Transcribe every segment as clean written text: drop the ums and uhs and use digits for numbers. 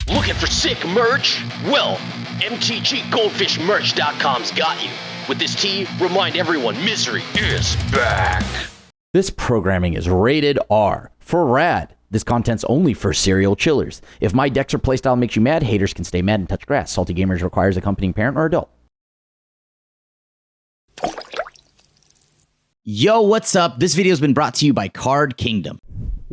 Looking for sick merch? Well, MTGGoldfishMerch.com's got you. With this tee, remind everyone misery is back. This programming is rated R for rad. This content's only for serial chillers. If my decks or playstyle makes you mad, haters can stay mad and touch grass. Salty Gamers requires accompanying parent or adult. Yo, what's up? This video's been brought to you by Card Kingdom.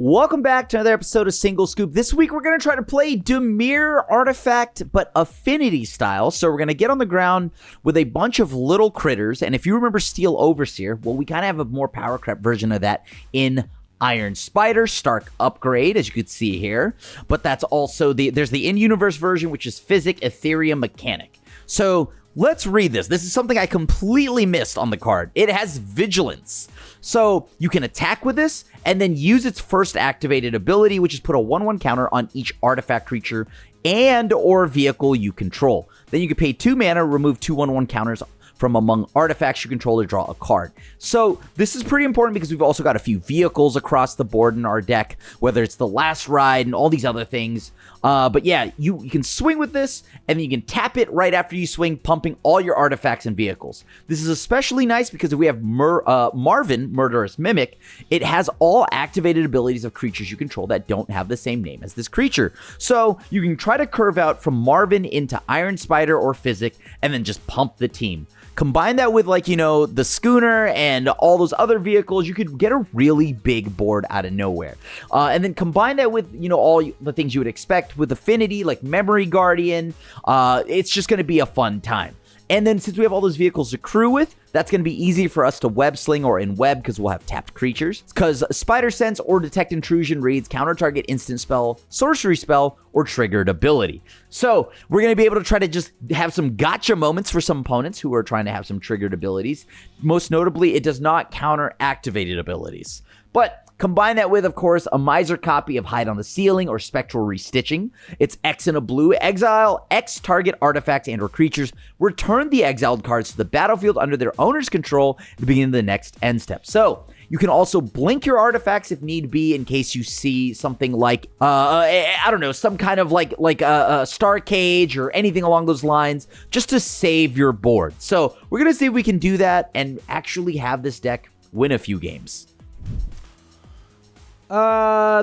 Welcome back to another episode of Single Scoop. This week we're going to try to play Dimir Artifact, but Affinity style. So we're going to get on the ground with a bunch of little critters. And if you remember Steel Overseer, well, we kind of have a more power crept version of that in Iron Spider, Stark Upgrade, as you can see here. But that's also there's the in-universe version, which is Fizik, Ethereum, Mechanic. So let's read this. This is something I completely missed on the card. It has Vigilance. So you can attack with this and then use its first activated ability, which is put a 1/1 counter on each artifact, creature, and or vehicle you control. Then you can pay 2 mana, remove 2 1/1 counters from among artifacts you control to draw a card. So this is pretty important because we've also got a few vehicles across the board in our deck, whether it's the Last Ride and all these other things. But yeah, you can swing with this, and then you can tap it right after you swing, pumping all your artifacts and vehicles. This is especially nice because if we have Marvin, Murderous Mimic, it has all activated abilities of creatures you control that don't have the same name as this creature. So you can try to curve out from Marvin into Iron Spider or Fizik, and then just pump the team. Combine that with, like, you know, the Schooner and all those other vehicles, you could get a really big board out of nowhere. And then combine that with, you know, all the things you would expect with Affinity, like Memory Guardian. It's just going to be a fun time. And then since we have all those vehicles to crew with, that's going to be easy for us to web sling or in web because we'll have tapped creatures. Because Spider Sense or Detect Intrusion reads counter target instant spell, sorcery spell, or triggered ability. So we're going to be able to try to just have some gotcha moments for some opponents who are trying to have some triggered abilities. Most notably, it does not counter activated abilities. But combine that with, of course, a Miser copy of Hide on the Ceiling or Spectral Restitching. It's X and a blue. Exile X target artifacts and or creatures. Return the exiled cards to the battlefield under their owner's control to begin the next end step. So you can also blink your artifacts if need be in case you see something like, I don't know, some kind of like a Star Cage or anything along those lines, just to save your board. So we're going to see if we can do that and actually have this deck win a few games.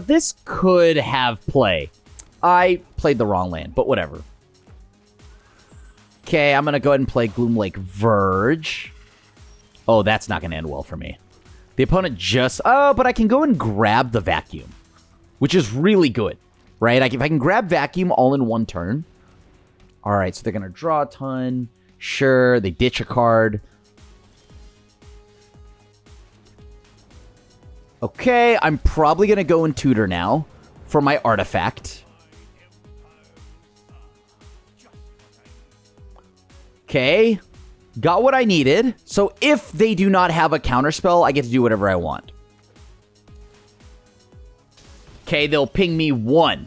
This could have play. I played the wrong land, but whatever. Okay, I'm going to go ahead and play Gloomlake Verge. Oh, that's not going to end well for me. The opponent just... Oh, but I can go and grab the Vacuum, which is really good, right? If I can grab Vacuum all in one turn. All right, so they're going to draw a ton. Sure, they ditch a card. Okay, I'm probably going to go and tutor now for my artifact. Okay, got what I needed. So if they do not have a counterspell, I get to do whatever I want. Okay, they'll ping me 1.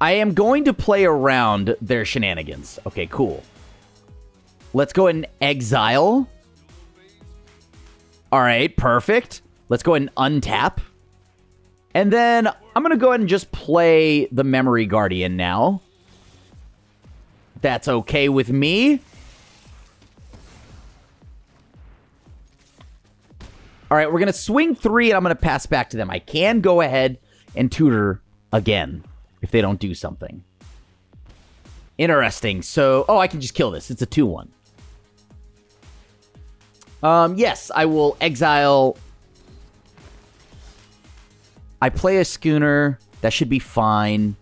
I am going to play around their shenanigans. Okay, cool. Let's go ahead and exile. All right, perfect. Let's go ahead and untap. And then I'm going to go ahead and just play the Memory Guardian now. That's okay with me. All right, we're going to swing 3, and I'm going to pass back to them. I can go ahead and tutor again if they don't do something. Interesting. So, oh, I can just kill this. It's a 2/1. Yes, I will exile. I play a Schooner. That should be fine.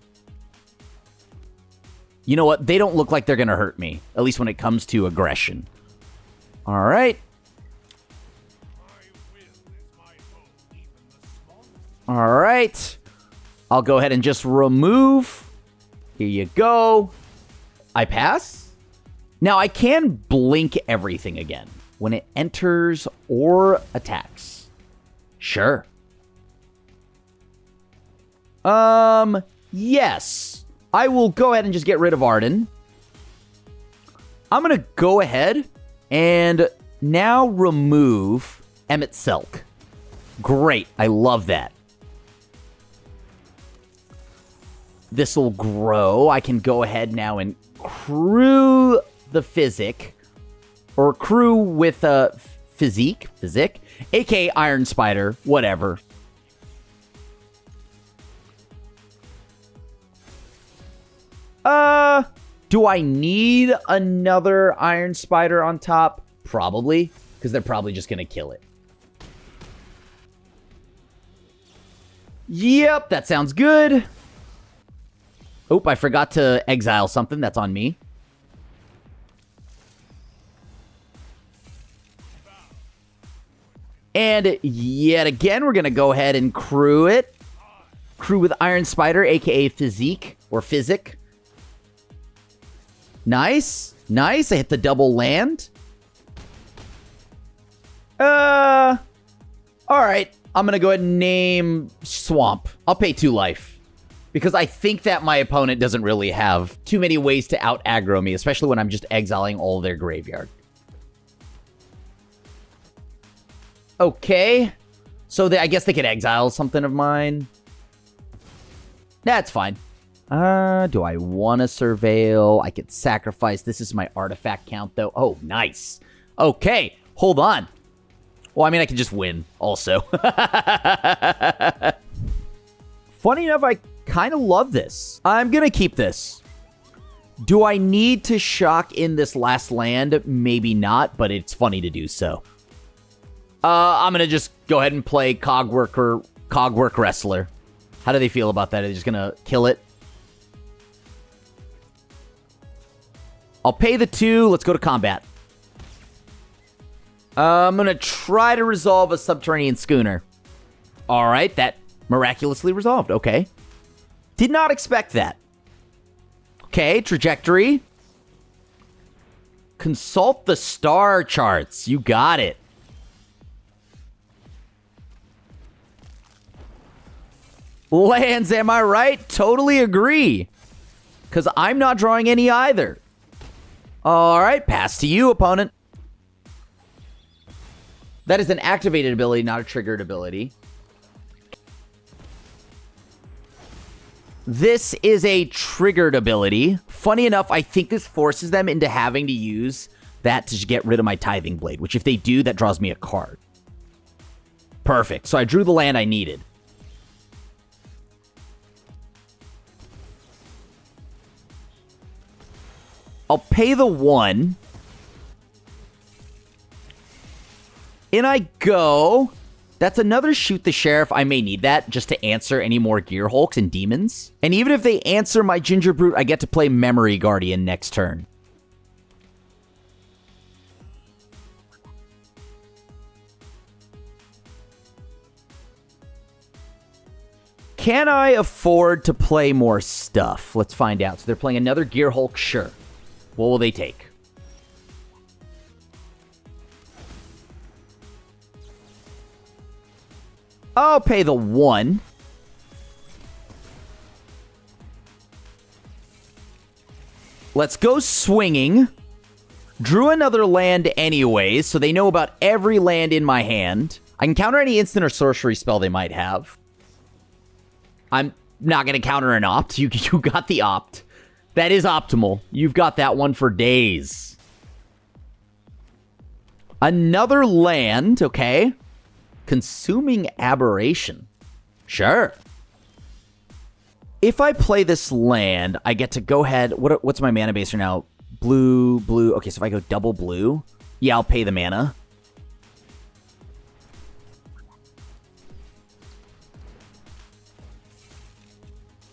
You know what? They don't look like they're going to hurt me, at least when it comes to aggression. All right. All right. I'll go ahead and just remove. Here you go. I pass. Now, I can blink everything again when it enters or attacks. Sure. Yes. I will go ahead and just get rid of Arden. I'm going to go ahead and now remove Emmett Selk. Great. I love that. This will grow. I can go ahead now and crew the Fizik. Or crew with Fizik, aka Iron Spider, whatever. Do I need another Iron Spider on top? Probably, because they're probably just going to kill it. Yep, that sounds good. Oop, I forgot to exile something. That's on me. And yet again, we're going to go ahead and crew it. Crew with Iron Spider, aka Fizik, or Fizik. Nice. Nice. I hit the double land. Alright. I'm going to go ahead and name Swamp. I'll pay 2 life. Because I think that my opponent doesn't really have too many ways to out-aggro me, especially when I'm just exiling all their graveyard. Okay. So I guess they could exile something of mine. That's fine. Do I want to surveil? I could sacrifice. This is my artifact count, though. Oh, nice. Okay. Hold on. Well, I mean, I could just win also. Funny enough, I kind of love this. I'm going to keep this. Do I need to shock in this last land? Maybe not, but it's funny to do so. I'm going to just go ahead and play Cogwork Wrestler. How do they feel about that? Are they just going to kill it? I'll pay the 2. Let's go to combat. I'm going to try to resolve a subterranean schooner. All right, that miraculously resolved. Okay. Did not expect that. Okay, trajectory. Consult the star charts. You got it. Lands, am I right? Totally agree. Because I'm not drawing any either. All right, pass to you, opponent. That is an activated ability, not a triggered ability. This is a triggered ability. Funny enough, I think this forces them into having to use that to get rid of my Tithing Blade, which if they do, that draws me a card. Perfect. So I drew the land I needed. I'll pay the 1. In I go. That's another Shoot the Sheriff. I may need that just to answer any more Gear Hulks and Demons. And even if they answer my Ginger Brute, I get to play Memory Guardian next turn. Can I afford to play more stuff? Let's find out. So they're playing another Gear Hulk? Sure. What will they take? I'll pay the 1. Let's go swinging. Drew another land anyways, so they know about every land in my hand. I can counter any instant or sorcery spell they might have. I'm not going to counter an opt. You got the opt. That is optimal. You've got that one for days. Another land, okay. Consuming Aberration. Sure. If I play this land, I get to go ahead. What's my mana base right now? Blue, blue. Okay, so if I go double blue, yeah, I'll pay the mana.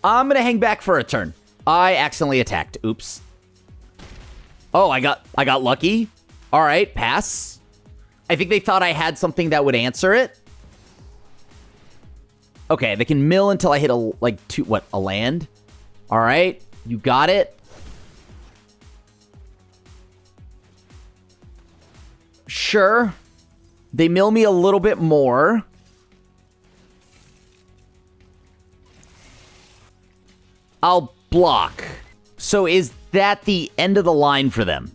I'm going to hang back for a turn. I accidentally attacked. Oops. Oh, I got lucky. All right, pass. I think they thought I had something that would answer it. Okay, they can mill until I hit a land. All right, you got it. Sure. They mill me a little bit more. I'll block. So is that the end of the line for them?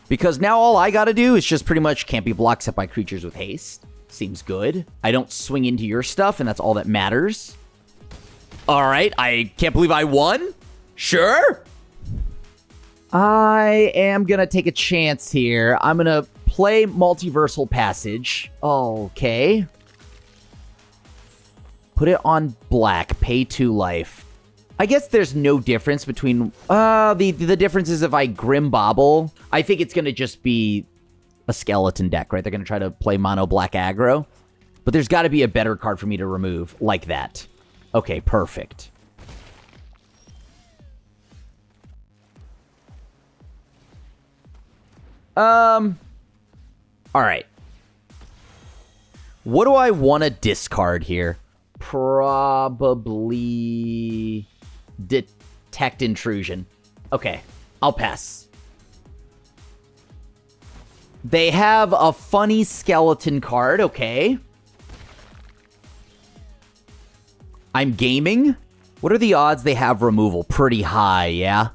Because now all I gotta do is just pretty much can't be blocked except by creatures with haste. Seems good. I don't swing into your stuff, and that's all that matters. All right, I can't believe I won. Sure. I am going to take a chance here. I'm going to play Multiversal Passage. Okay. Put it on black. Pay 2 life. I guess there's no difference between... the difference is if I Grim Bobble, I think it's going to just be a skeleton deck, right? They're going to try to play mono black aggro. But there's got to be a better card for me to remove like that. Okay, perfect. All right. What do I want to discard here? Probably Detect Intrusion. Okay, I'll pass. They have a funny skeleton card, okay. I'm gaming. What are the odds they have removal? Pretty high, yeah?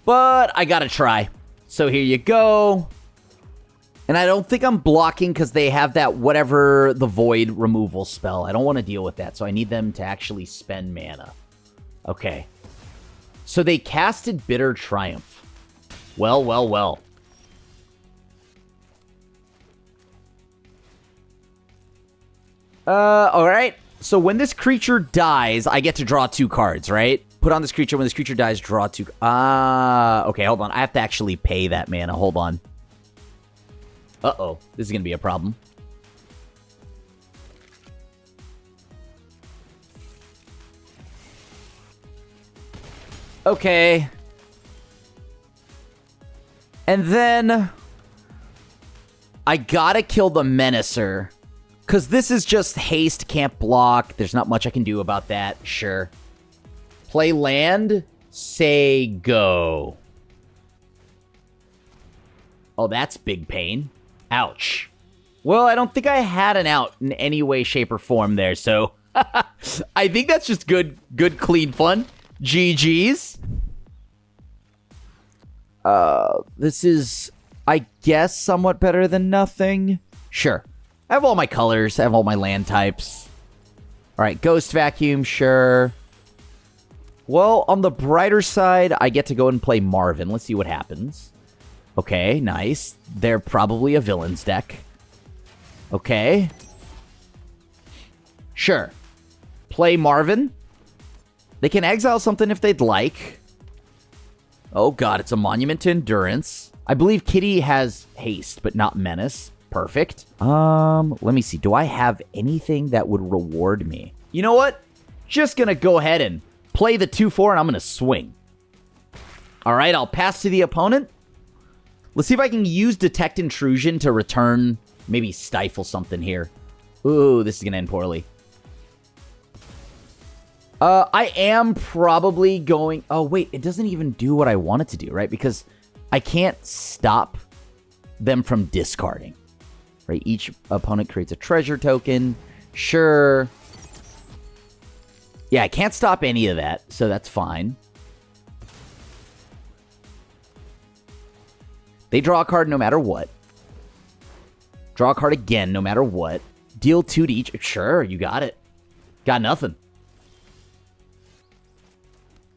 But I gotta try. So here you go. And I don't think I'm blocking because they have that whatever the void removal spell. I don't want to deal with that, so I need them to actually spend mana. Okay. So they casted Bitter Triumph. Well, well, well. Alright. So when this creature dies, I get to draw 2 cards, right? Put on this creature. When this creature dies, draw 2. Okay, hold on. I have to actually pay that mana. Hold on. Uh-oh. This is going to be a problem. Okay. And then I gotta kill the Menacer. Because this is just haste, can't block. There's not much I can do about that. Sure. Play land. Say go. Oh, that's big pain. Ouch. Well, I don't think I had an out in any way, shape, or form there, so I think that's just good, clean fun. GG's. This is, I guess, somewhat better than nothing. Sure. I have all my colors. I have all my land types. All right, Ghost Vacuum, sure. Well, on the brighter side, I get to go and play Marvin. Let's see what happens. Okay, nice. They're probably a villains deck. Okay. Sure. Play Marvin. They can exile something if they'd like. Oh god, it's a Monument to Endurance. I believe Kitty has haste, but not menace. Perfect. Let me see. Do I have anything that would reward me? You know what? Just gonna go ahead and play the 2/4 and I'm gonna swing. Alright, I'll pass to the opponent. Let's see if I can use Detect Intrusion to return, maybe stifle something here. Ooh, this is going to end poorly. I am probably going... Oh, wait, it doesn't even do what I want it to do, right? Because I can't stop them from discarding. Right? Each opponent creates a treasure token. Sure. Yeah, I can't stop any of that, so that's fine. They draw a card no matter what. Draw a card again no matter what. Deal 2 to each. Sure, you got it. Got nothing.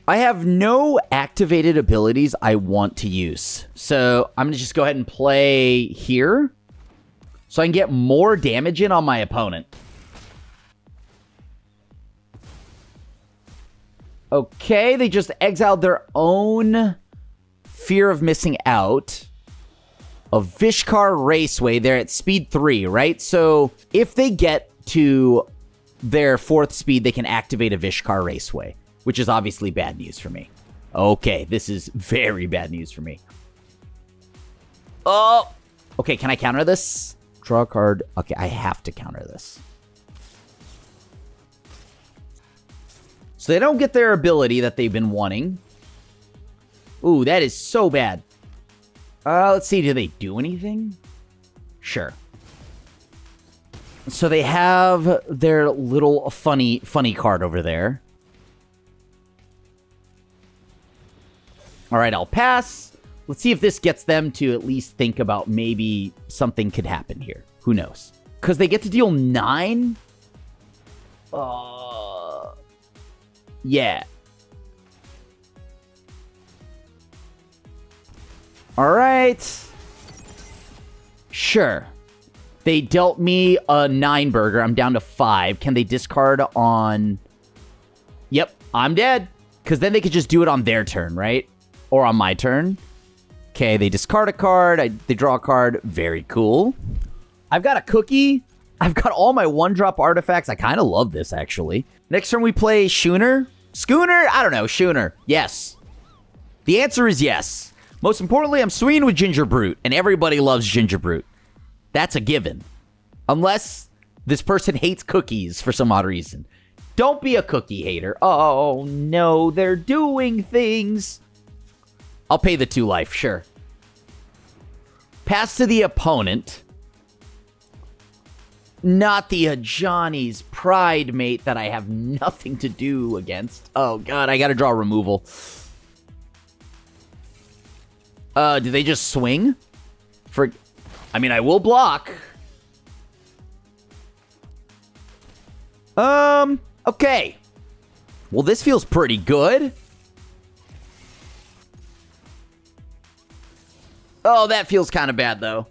I have no activated abilities I want to use. So I'm going to just go ahead and play here. So I can get more damage in on my opponent. Okay, they just exiled their own Fear of Missing Out. A Vishkar Raceway. They're at speed 3, right? So if they get to their 4th speed, they can activate a Vishkar Raceway, which is obviously bad news for me. Okay, this is very bad news for me. Oh! Okay, can I counter this? Draw a card. Okay, I have to counter this. So they don't get their ability that they've been wanting. Ooh, that is so bad. Let's see, do they do anything? Sure. So they have their little funny card over there. All right, I'll pass. Let's see if this gets them to at least think about maybe something could happen here. Who knows? Because they get to deal 9? Yeah. All right. Sure. They dealt me a 9 burger. I'm down to 5. Can they discard on... Yep, I'm dead. Because then they could just do it on their turn, right? Or on my turn. Okay, they discard a card. They draw a card. Very cool. I've got a cookie. I've got all my 1-drop artifacts. I kind of love this, actually. Next turn we play Schooner. Schooner? I don't know. Schooner. Yes. The answer is yes. Most importantly, I'm swinging with Ginger Brute, and everybody loves Ginger Brute. That's a given. Unless this person hates cookies for some odd reason. Don't be a cookie hater. Oh, no, they're doing things. I'll pay the 2 life, sure. Pass to the opponent. Not the Johnny's Pride mate that I have nothing to do against. Oh, God, I gotta draw removal. Do they just swing? I mean, I will block. Okay. Well, this feels pretty good. Oh, that feels kind of bad, though.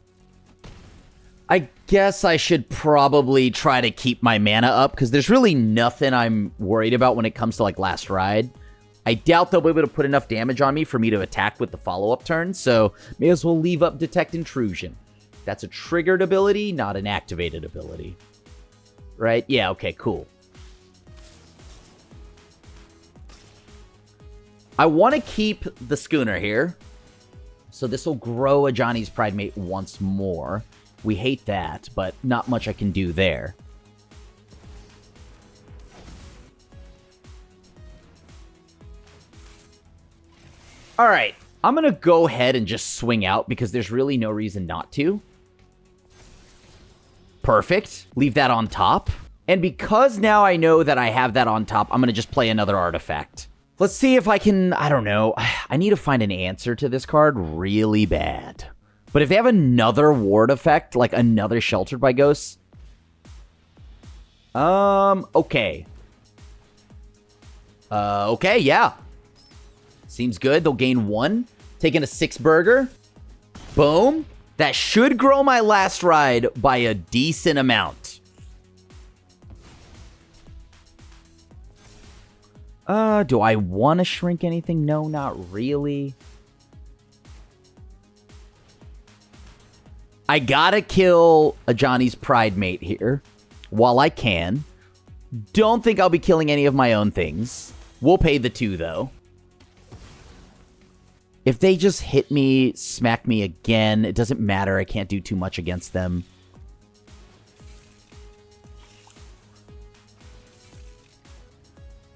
I guess I should probably try to keep my mana up, because there's really nothing I'm worried about when it comes to, like, last ride. I doubt they'll be able to put enough damage on me for me to attack with the follow-up turn, so may as well leave up Detect Intrusion. That's a triggered ability, not an activated ability. Right? Yeah, okay, cool. I want to keep the Schooner here. So this will grow a Johnny's Pride mate once more. We hate that, but not much I can do there. All right, I'm going to go ahead and just swing out because there's really no reason not to. Perfect. Leave that on top. And because now I know that I have that on top, I'm going to just play another artifact. Let's see if I can, I don't know. I need to find an answer to this card really bad. But if they have another ward effect, like another Sheltered by Ghosts. Okay. Okay, yeah. Seems good. They'll gain 1. Taking a 6 burger. Boom. That should grow my last ride by a decent amount. Do I want to shrink anything? No, not really. I gotta kill a Johnny's Pride mate here while I can. Don't think I'll be killing any of my own things. We'll pay the 2, though. If they just hit me, smack me again, it doesn't matter. I can't do too much against them.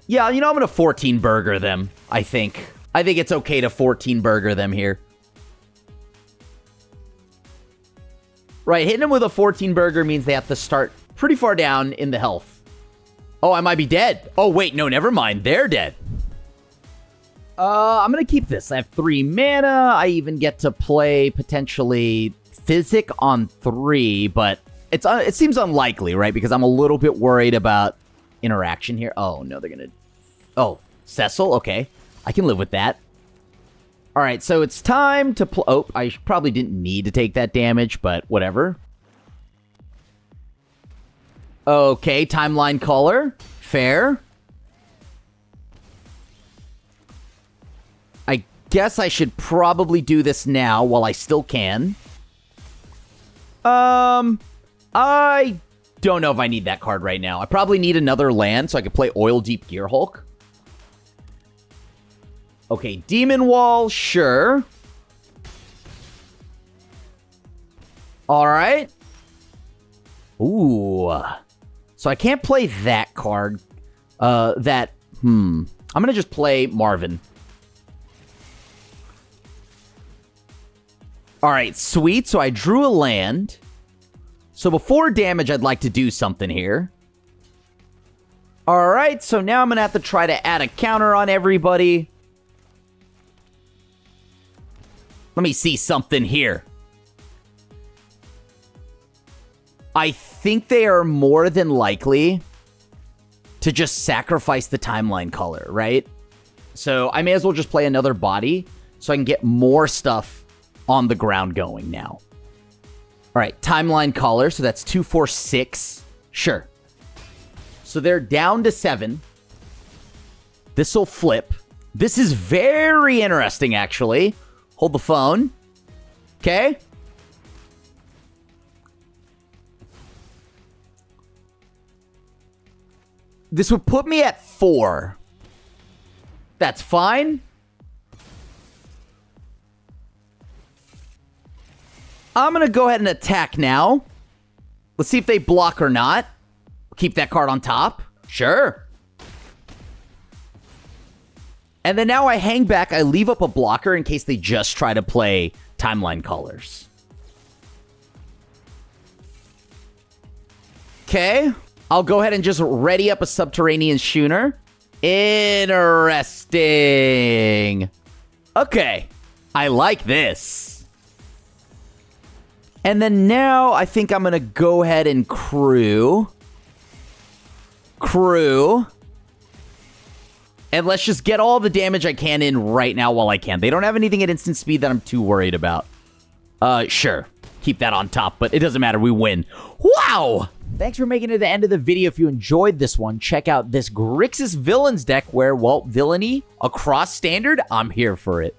Yeah, you know, I'm going to 14 burger them, I think. I think it's okay to 14 burger them here. Right, hitting them with a 14 burger means they have to start pretty far down in the health. Oh, I might be dead. Oh, wait, no, never mind. They're dead. I'm going to keep this. I have 3 mana. I even get to play potentially Fizik on 3, but it seems unlikely, right? Because I'm a little bit worried about interaction here. Oh, no, they're going to... Oh, Cecil? Okay. I can live with that. All right, so it's time to... Oh, I probably didn't need to take that damage, but whatever. Okay, Timeline Caller. Fair. I guess I should probably do this now while I still can. I don't know if I need that card right now. I probably need another land so I could play Oil Deep Gear Hulk. Okay, Demon Wall, sure. All right. Ooh. So I can't play that card. I'm going to just play Marvin. All right, sweet. So I drew a land. So before damage, I'd like to do something here. All right, so now I'm going to have to try to add a counter on everybody. Let me see something here. I think they are more than likely to just sacrifice the timeline color, right? So I may as well just play another body so I can get more stuff on the ground going now. All right, timeline color. So that's 2, 4, 6. Sure. So they're down to 7. This will flip. This is very interesting, actually. Hold the phone. Okay. This would put me at 4. That's fine. I'm going to go ahead and attack now. Let's see if they block or not. Keep that card on top. Sure. And then now I hang back. I leave up a blocker in case they just try to play timeline colors. Okay. I'll go ahead and just ready up a subterranean schooner. Interesting. Okay. I like this. And then now I think I'm going to go ahead and crew. And let's just get all the damage I can in right now while I can. They don't have anything at instant speed that I'm too worried about. Sure. Keep that on top, but it doesn't matter. We win. Wow! Thanks for making it to the end of the video. If you enjoyed this one, check out this Grixis Villains deck where, well, villainy across standard, I'm here for it.